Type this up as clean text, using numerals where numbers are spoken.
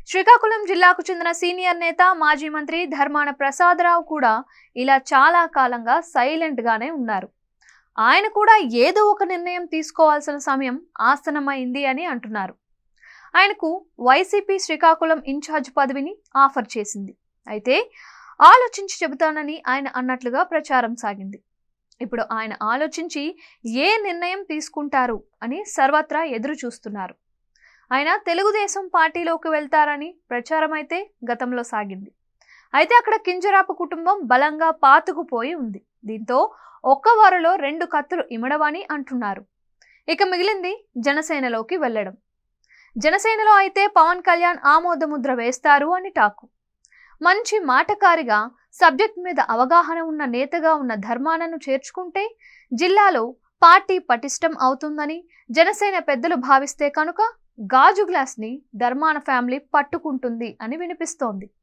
శ్రీకాకుళం జిల్లాకు చెందిన సీనియర్ నేత మాజీ మంత్రి ధర్మాన ప్రసాదరావు కూడా ఇలా చాలా కాలంగా సైలెంట్ గానే ఉన్నారు. ఆయన కూడా ఏదో ఒక నిర్ణయం తీసుకోవాల్సిన సమయం ఆసన్నమైంది అని అంటున్నారు. ఆయనకు వైసీపీ శ్రీకాకుళం ఇన్ఛార్జ్ పదవిని ఆఫర్ చేసింది. అయితే ఆలోచించి చెబుతానని ఆయన అన్నట్లుగా ప్రచారం సాగింది. ఇప్పుడు ఆయన ఆలోచించి ఏ నిర్ణయం తీసుకుంటారు అని సర్వత్రా ఎదురు చూస్తున్నారు. ఆయన తెలుగుదేశం పార్టీలోకి వెళ్తారని ప్రచారం అయితే గతంలో సాగింది. అయితే అక్కడ కింజరాపు కుటుంబం బలంగా పాతుకుపోయి ఉంది. దీంతో ఒక్క వారంలో 2 కత్తులు ఇమడవని అంటున్నారు. ఇక మిగిలింది జనసేనలోకి వెళ్లడం. జనసేనలో అయితే పవన్ కళ్యాణ్ ఆమోదముద్ర వేస్తారు అని టాకు. మంచి మాటకారిగా సబ్జెక్ట్ మీద అవగాహన ఉన్న నేతగా ఉన్న ధర్మానను చేర్చుకుంటే జిల్లాలో పార్టీ పటిష్టం అవుతుందని జనసేన పెద్దలు భావిస్తే కనుక గాజు గ్లాస్ ని ధర్మాన ఫ్యామిలీ పట్టుకుంటుంది అని వినిపిస్తోంది.